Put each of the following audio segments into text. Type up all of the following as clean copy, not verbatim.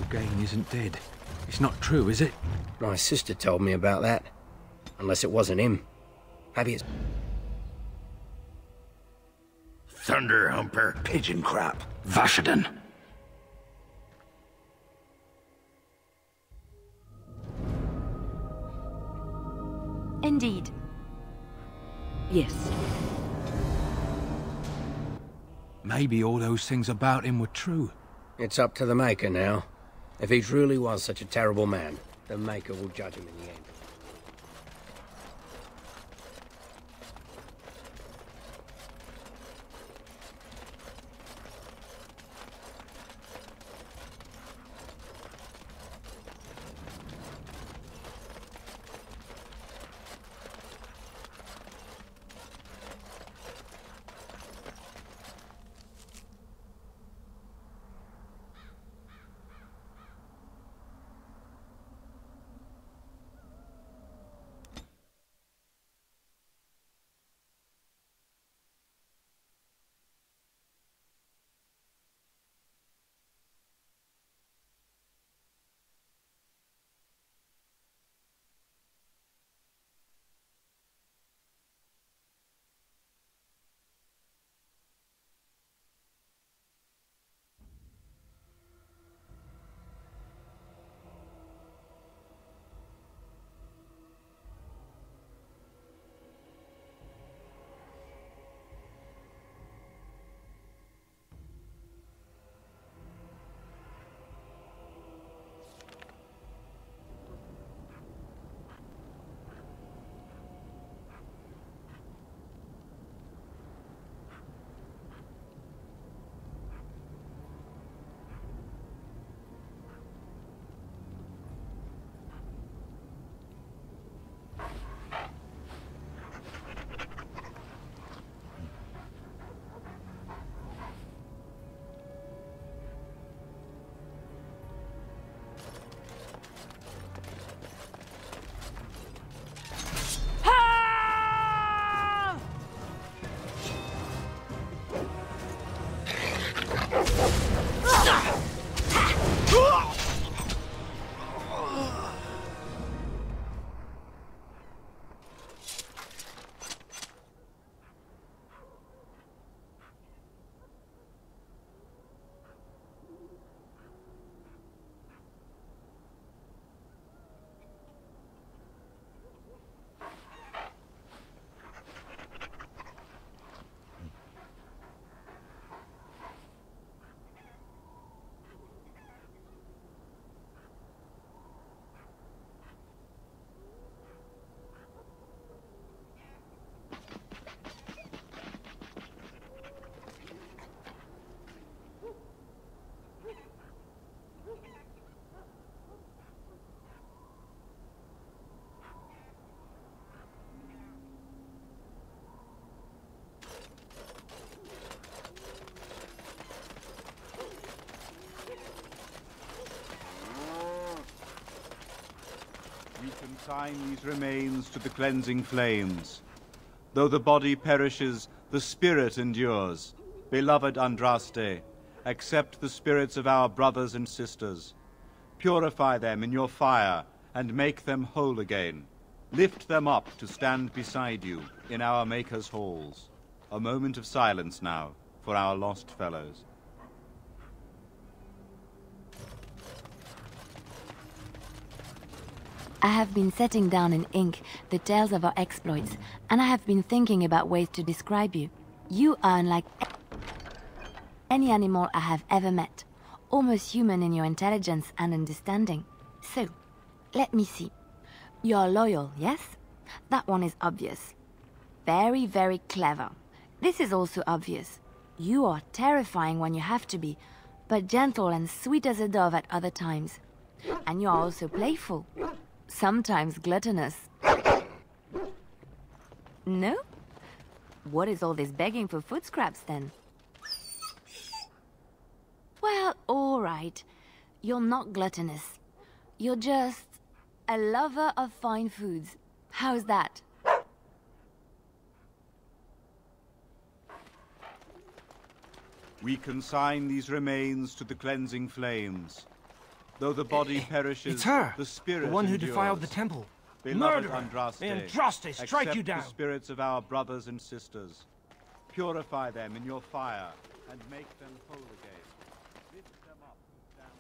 Loghain isn't dead. It's not true, is it? My sister told me about that. Unless it wasn't him. Maybe it's... Thunderhumper. Pigeon crap. Vashaden. Indeed. Yes. Maybe all those things about him were true. It's up to the Maker now. If he truly was such a terrible man, the Maker will judge him in the end. We consign these remains to the cleansing flames. Though the body perishes, the spirit endures. Beloved Andraste, accept the spirits of our brothers and sisters. Purify them in your fire and make them whole again. Lift them up to stand beside you in our Maker's halls. A moment of silence now for our lost fellows. I have been setting down in ink the tales of our exploits, and I have been thinking about ways to describe you. You are unlike any animal I have ever met, almost human in your intelligence and understanding. So, let me see. You're loyal, yes? That one is obvious. Very, very clever. This is also obvious. You are terrifying when you have to be, but gentle and sweet as a dove at other times. And you are also playful. Sometimes gluttonous. No? What is all this begging for food scraps then? Well, all right. You're not gluttonous. You're just a lover of fine foods. How's that? We consign these remains to the cleansing flames. Though the body perishes, It's her! the spirit The one who endures. defiled the temple. Beloved Murderer! Andraste, May Andraste strike you accept down! the spirits of our brothers and sisters. Purify them in your fire, and make them whole again. Lift them up and stand.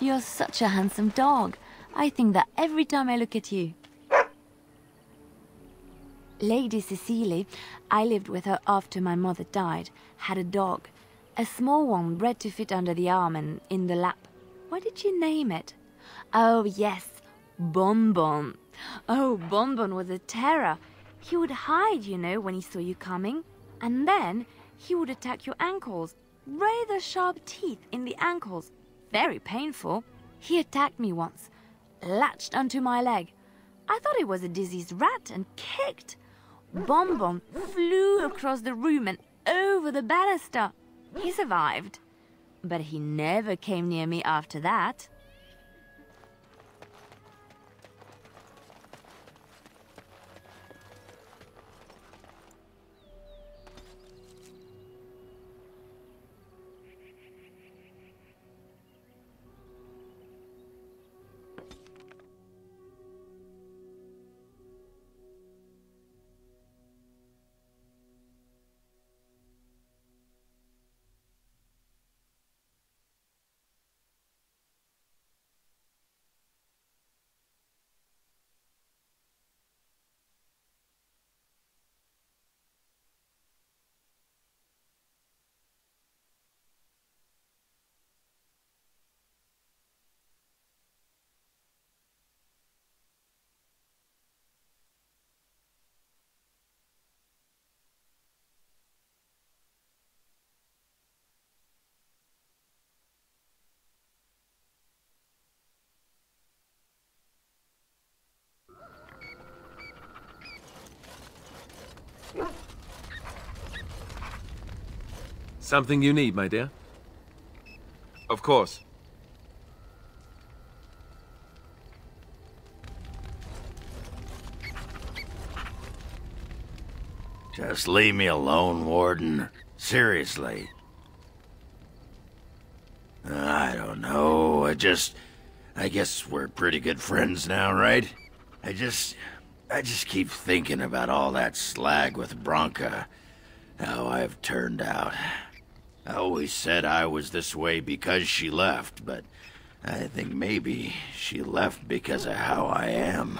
You're such a handsome dog. I think that every time I look at you. Lady Cecile, I lived with her after my mother died, had a dog. A small one bred to fit under the arm and in the lap. What did you name it? Oh, yes, Bonbon. Oh, Bonbon was a terror. He would hide, you know, when he saw you coming. And then he would attack your ankles. Rather sharp teeth in the ankles. Very painful. He attacked me once, latched onto my leg. I thought it was a diseased rat and kicked. Bonbon flew across the room and over the banister. He survived, but he never came near me after that. Something you need, my dear? Of course. Just leave me alone, Warden. Seriously. I don't know. I guess we're pretty good friends now, right? I just keep thinking about all that slag with Branka. How I've turned out. I always said I was this way because she left, but I think maybe she left because of how I am.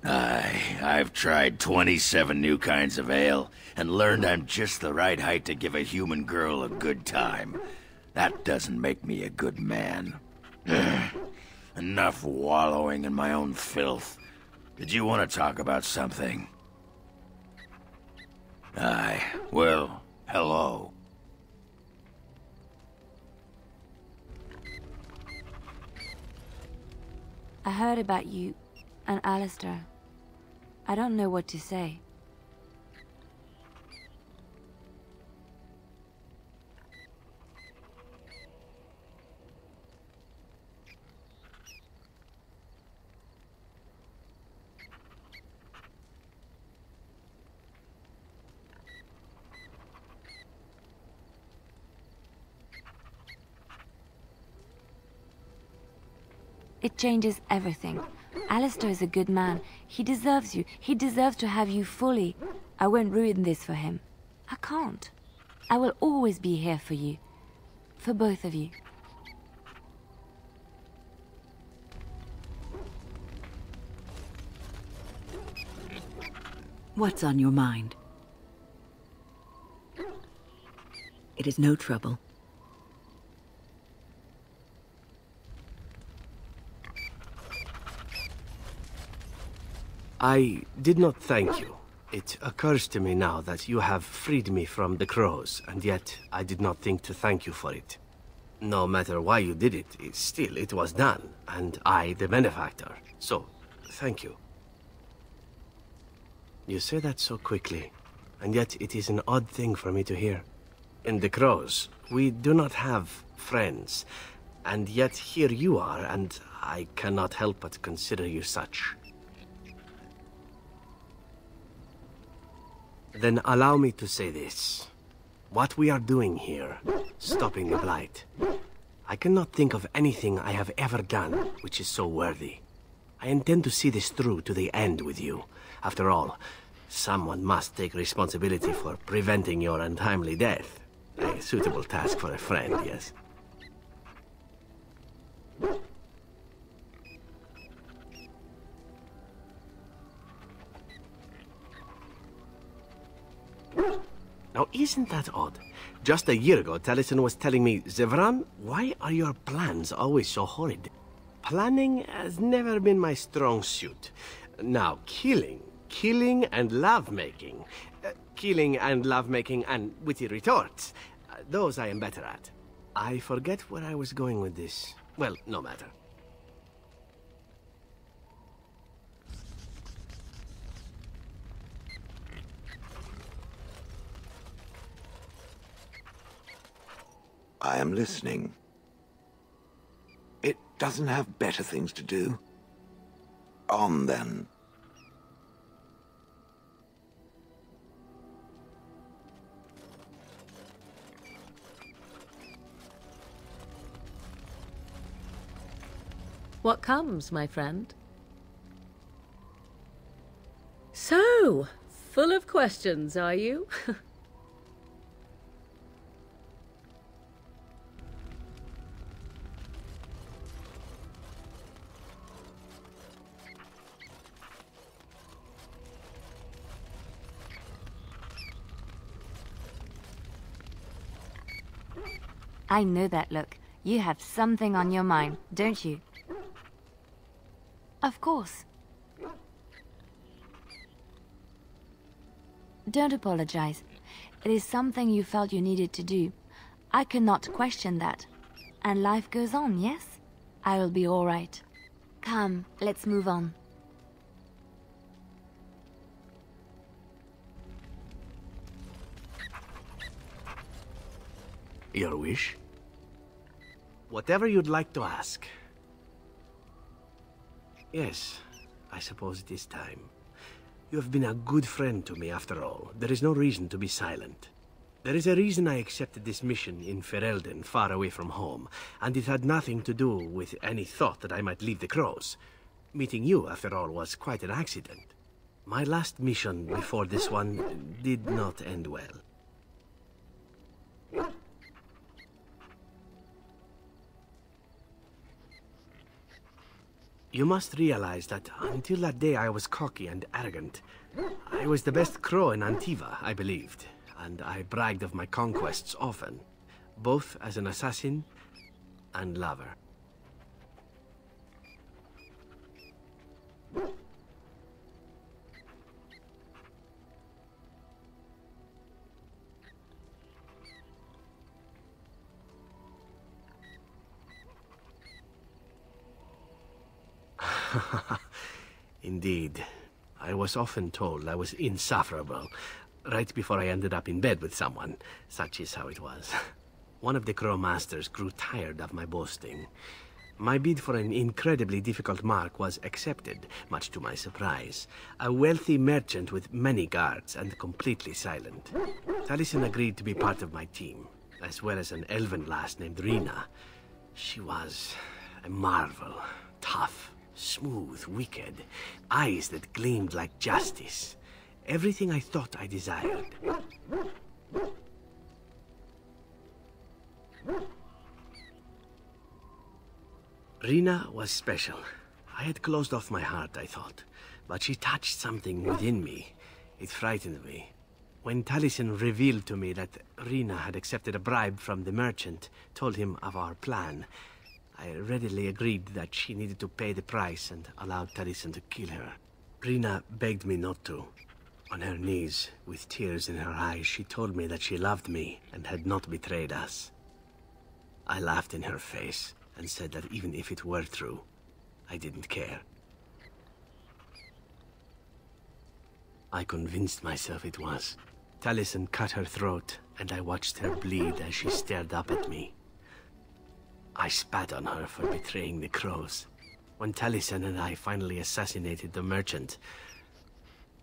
I've tried 27 new kinds of ale, and learned I'm just the right height to give a human girl a good time. That doesn't make me a good man. Enough wallowing in my own filth. Did you want to talk about something? Well, hello. I heard about you and Alistair. I don't know what to say. It changes everything. Alistair is a good man. He deserves you. He deserves to have you fully. I won't ruin this for him. I can't. I will always be here for you. For both of you. What's on your mind? It is no trouble. I did not thank you. It occurs to me now that you have freed me from the crows, and yet I did not think to thank you for it. No matter why you did it, still it was done, and I the benefactor. So, thank you. You say that so quickly, and yet it is an odd thing for me to hear. In the crows, we do not have friends, and yet here you are, and I cannot help but consider you such. Then allow me to say this. What we are doing here, stopping the Blight, I cannot think of anything I have ever done which is so worthy. I intend to see this through to the end with you. After all, someone must take responsibility for preventing your untimely death. A suitable task for a friend, yes. Now, isn't that odd? Just a year ago, Taliesin was telling me, Zevran, why are your plans always so horrid? Planning has never been my strong suit. Now, killing and lovemaking. Killing and lovemaking and witty retorts. Those I am better at. I forget where I was going with this. Well, no matter. I am listening. It doesn't have better things to do. On, then. What comes, my friend? So, full of questions, are you? I know that look. You have something on your mind, don't you? Of course. Don't apologize. It is something you felt you needed to do. I cannot question that. And life goes on, yes? I will be all right. Come, let's move on. Your wish? Whatever you'd like to ask. Yes, I suppose it is time. You have been a good friend to me after all. There is no reason to be silent. There is a reason I accepted this mission in Ferelden, far away from home, and it had nothing to do with any thought that I might leave the crows. Meeting you, after all, was quite an accident. My last mission before this one did not end well. You must realize that until that day I was cocky and arrogant. I was the best crow in Antiva, I believed, and I bragged of my conquests often, both as an assassin and lover. Indeed. I was often told I was insufferable, right before I ended up in bed with someone. Such is how it was. One of the Crow Masters grew tired of my boasting. My bid for an incredibly difficult mark was accepted, much to my surprise. A wealthy merchant with many guards and completely silent. Taliesin agreed to be part of my team, as well as an elven lass named Rina. She was a marvel. Tough, smooth, wicked. Eyes that gleamed like justice. Everything I thought I desired. Rina was special. I had closed off my heart, I thought. But she touched something within me. It frightened me. When Taliesin revealed to me that Rina had accepted a bribe from the merchant, told him of our plan, I readily agreed that she needed to pay the price and allowed Taliesin to kill her. Rina begged me not to. On her knees, with tears in her eyes, she told me that she loved me and had not betrayed us. I laughed in her face and said that even if it were true, I didn't care. I convinced myself it was. Taliesin cut her throat, and I watched her bleed as she stared up at me. I spat on her for betraying the crows. When Taliesin and I finally assassinated the merchant,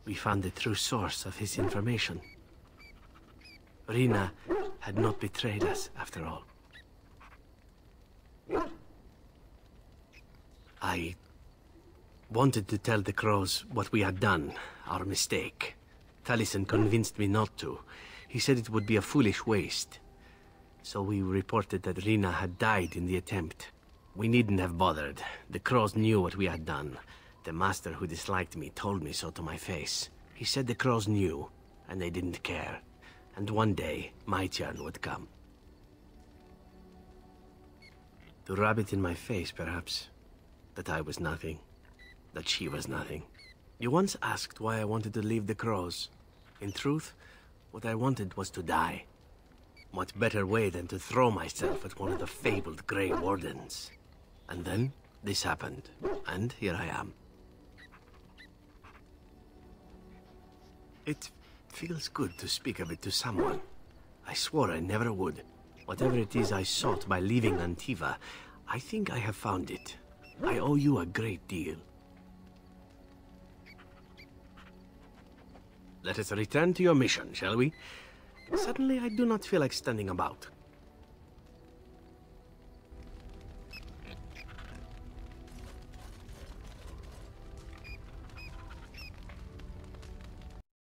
we found the true source of his information. Rina had not betrayed us, after all. I wanted to tell the crows what we had done, our mistake. Taliesin convinced me not to. He said it would be a foolish waste. So we reported that Rina had died in the attempt. We needn't have bothered. The crows knew what we had done. The master who disliked me told me so to my face. He said the crows knew, and they didn't care. And one day, my turn would come. To rub it in my face, perhaps. That I was nothing. That she was nothing. You once asked why I wanted to leave the crows. In truth, what I wanted was to die. What better way than to throw myself at one of the fabled Grey Wardens? And then, this happened. And here I am. It feels good to speak of it to someone. I swore I never would. Whatever it is I sought by leaving Antiva, I think I have found it. I owe you a great deal. Let us return to your mission, shall we? Suddenly, I do not feel like standing about.